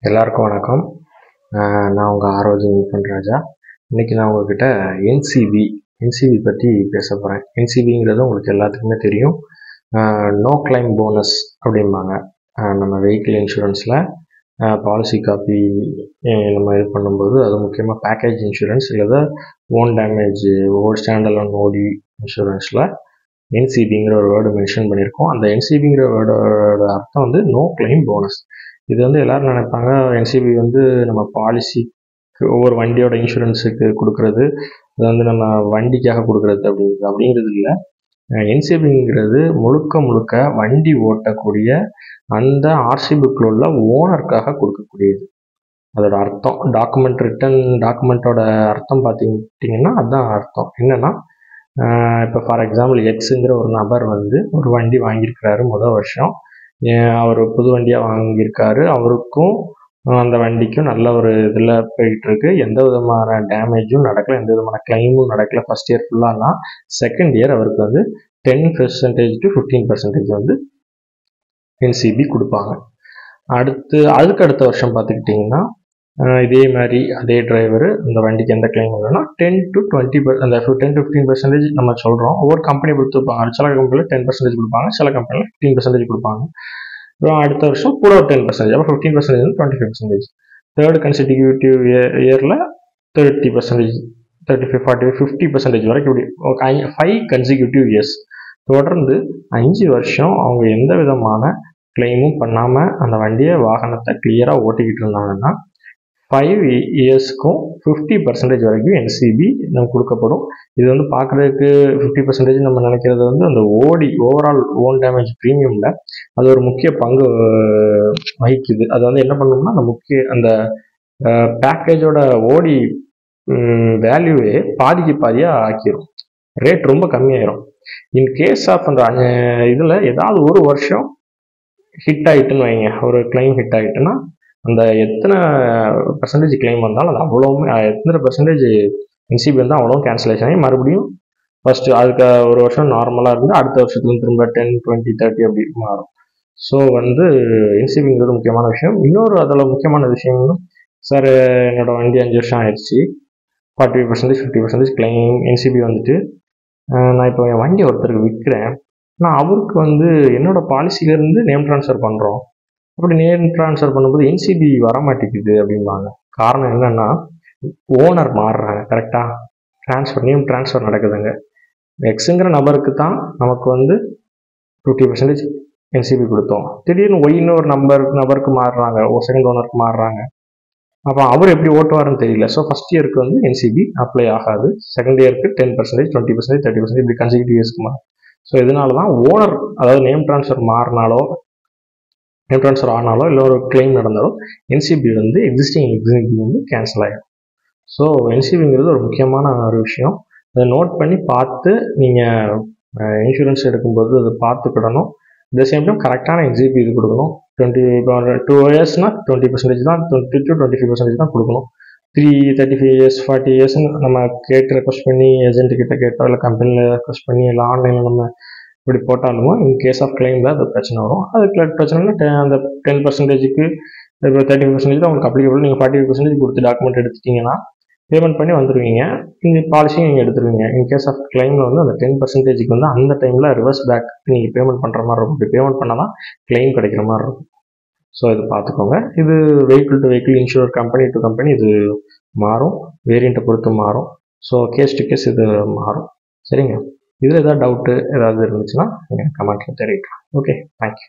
எல்லாருக்கும் வணக்கம். நான் உங்கள் ஆரோஜி ராஜா. இன்றைக்கி நான் உங்கள்கிட்ட என்சிபி பற்றி பேச போகிறேன். என்சிபிங்கிறது உங்களுக்கு எல்லாத்துக்குமே தெரியும். நோ கிளைம் போனஸ் அப்படிம்பாங்க. நம்ம வெஹிக்கிள் இன்சூரன்ஸில் பாலிசி காப்பி நம்ம இது பண்ணும்போது அது முக்கியமாக பேக்கேஜ் இன்சூரன்ஸ் இல்லை ஓன் டேமேஜ் ஸ்டாண்டலோன் ஓடி இன்சூரன்ஸில் என்சிபிங்கிற ஒரு வேர்டு மென்ஷன் பண்ணியிருக்கோம். அந்த என்சிபிங்கிற வேர்டோட அர்த்தம் வந்து நோ கிளைம் போனஸ். இது வந்து எல்லோரும் நினைப்பாங்க என்சிபி வந்து நம்ம பாலிசிக்கு ஒவ்வொரு வண்டியோட இன்சூரன்ஸுக்கு கொடுக்குறது, அது வந்து நம்ம வண்டிக்காக கொடுக்குறது அப்படிங்கிறது இல்லை. என்சிபிங்கிறது முழுக்க வண்டி ஓட்டக்கூடிய அந்த ஆர்சி புக்கில் உள்ள ஓனருக்காக கொடுக்கக்கூடியது. அதோட அர்த்தம் டாக்குமெண்ட்டோட அர்த்தம் பார்த்துக்கிட்டிங்கன்னா அதுதான் அர்த்தம். என்னென்னா இப்போ ஃபார் எக்ஸாம்பிள் எக்ஸுங்கிற ஒரு நபர் வந்து ஒரு வண்டி வாங்கியிருக்கிறாரு. முதல் வருஷம் அவர் புது வண்டியாக வாங்கியிருக்காரு. அவருக்கும் அந்த வண்டிக்கும் நல்ல ஒரு இதில் போயிட்டுருக்கு. எந்த விதமான டேமேஜும் நடக்கலை, எந்த விதமான கிளைமும் நடக்கலை ஃபஸ்ட் இயர் ஃபுல்லாலாம். செகண்ட் இயர் அவருக்கு வந்து 10% to 15% வந்து என்சிபி கொடுப்பாங்க. அதுக்கு அடுத்த வருஷம் பார்த்துக்கிட்டிங்கன்னா இதே மாதிரி அதே டிரைவர் இந்த வண்டிக்கு எந்த கிளைம் இல்லைன்னா 10 to 20% அந்த 10 to 15% நம்ம சொல்கிறோம். ஒவ்வொரு கம்பெனி கொடுத்துருப்பாங்க. சில கம்பெனியில் 10% கொடுப்பாங்க, சில கம்பெனியில் 15% கொடுப்பாங்க. அப்புறம் அடுத்த வருஷம் கூட ஒரு 10%, அப்புறம் 15% 25%. தேர்ட் கன்சிக்யூட்டிவ் இயரில் 30%, 35, 40, 50% வரைக்கும் இப்படி 5 கன்சிக்யூட்டிவ் இயர்ஸ் தொடர்ந்து 5 வருஷம் அவங்க எந்த விதமான கிளைமும் பண்ணாமல் அந்த வாகனத்தை கிளியராக ஓட்டிக்கிட்டு இருந்தாங்கன்னா 5 இயர்ஸ்க்கும் 50% வரைக்கும் என்சிபி நம்ம கொடுக்கப்படும். இது வந்து பார்க்குறதுக்கு 50% நம்ம நினைக்கிறது வந்து அந்த ஓவரால் ஓன் டேமேஜ் ப்ரீமியமில் அது ஒரு முக்கிய பங்கு வகிக்குது. அது வந்து என்ன பண்ணணும்னா அந்த பேக்கேஜோட வேல்யூவே பாதியாக ஆக்கிரும். ரேட் ரொம்ப கம்மியாயிரும். இன் கேஸ் ஆஃப் அந்த இதில் ஏதாவது ஒரு வருஷம் ஹிட் ஆகிட்டுன்னு வைங்க, ஒரு கிளைம் ஹிட் ஆகிட்டுன்னா அந்த எத்தனை பர்சன்டேஜ் கிளைம் வந்தாலும் அது அவ்வளோவுமே எத்தனை பர்சன்டேஜ் என்சிபி வந்து அவ்வளோ கேன்சலேஷன் ஆகி மறுபடியும் ஃபஸ்ட்டு அதுக்கு ஒரு வருஷம் நார்மலாக இருந்து அடுத்த வருஷத்துக்கு திரும்ப 10, 20, 30 அப்படி மாறும். ஸோ வந்து என்சிபிங்கிறது முக்கியமான விஷயம். இன்னொரு அதில் முக்கியமான விஷயம் சார், என்னோடய வண்டி 5 வருஷம் ஆயிடுச்சு, 40%, 50% கிளைம் என்சிபி வந்துட்டு நான் இப்போ என் வண்டி ஒருத்தருக்கு விற்கிறேன், நான் அவருக்கு வந்து என்னோடய பாலிசியிலேருந்து நேம் ட்ரான்ஸ்ஃபர் பண்ணுறோம். அப்படி நேம் ட்ரான்ஸ்ஃபர் பண்ணும்போது என்சிபி வரமாட்டேங்குது அப்படிம்பாங்க. காரணம் என்னென்னா ஓனர் மாறுறாங்க. கரெக்டாக நேம் ட்ரான்ஸ்ஃபர் நடக்குதுங்க. எக்ஸுங்கிற நபருக்கு தான் நமக்கு வந்து 50% என்சிபி கொடுத்தோம். திடீர்னு ஒய்ன்னு ஒரு நபருக்கு மாறுறாங்க, செகண்ட் ஓனருக்கு மாறுறாங்க. அப்போ அவர் எப்படி ஓட்டுவாருன்னு தெரியல. ஸோ ஃபஸ்ட் இயருக்கு வந்து என்சிபி அப்ளை ஆகாது. செகண்ட் இயருக்கு 10%, 20%, 30% இப்படி கன்சிக்யூட்டிவ் இயர்ஸ்க்கு மாறும். ஸோ இதனால தான் ஓனர், அதாவது நேம் ட்ரான்ஸ்ஃபர் ஆனாலோ இல்லை ஒரு கிளைம் நடந்தாலோ என்சிபி வந்து எக்ஸிஸ்டிங் வந்து கேன்சல் ஆகிடும். ஸோ என்சிபிங்கிறது ஒரு முக்கியமான ஒரு விஷயம். அதை நோட் பண்ணி பார்த்து நீங்கள் இன்சூரன்ஸ் எடுக்கும்போது அதை பார்த்துக்கிடணும். இந்த சேம் டைம் கரெக்டான என்சிபி இது கொடுக்கணும். 2 இயர்ஸ்னால் 20% தான், 20 to 25% தான் கொடுக்கணும். 35 இயர்ஸ் 40 இயர்ஸ்ன்னு நம்ம ரெக்வஸ்ட் பண்ணி ஏஜென்ட்டுக்கிட்ட கேட்டோம், இல்லை கம்பெனியில் ரெக்வஸ்ட் பண்ணி, இல்லை ஆன்லைனில் நம்ம இப்படி போட்டாலுமோ இன் கேஸ் ஆஃப் கிளைமில் அது பிரச்சனை வரும். அதுக்கு பிரச்சனைனா அந்த 10%க்கு இப்போ 30% தான் உங்களுக்கு அப்ளிகபிள். நீங்கள் 45% கொடுத்து டாக்குமெண்ட் எடுத்துட்டிங்கன்னா பேமெண்ட் பண்ணி வந்துடுவீங்க. இந்த பாலிசியும் நீங்கள் எடுத்துருவீங்க. இன் கேஸ் ஆஃப் கிளைமில் வந்து அந்த 10%க்கு வந்து அந்த டைமில் ரிவர்ஸ் பேக் நீங்கள் பேமெண்ட் பண்ணுற மாதிரி இருக்கும். இப்படி பேமெண்ட் பண்ணால் தான் கிளைம் கிடைக்கிற மாதிரி இருக்கும். ஸோ இது பார்த்துக்கோங்க. இது vehicle to vehicle, insurer company to company இது மாறும், வேரியண்ட்டை பொறுத்து மாறும். ஸோ கேஸ் டு கேஸ் இது மாறும். சரிங்க. இதில் ஏதாவது டவுட்டு ஏதாவது இருந்துச்சுன்னா நீங்கள் கமெண்ட்டில் தெரிவிக்கலாம். Okay, thank you.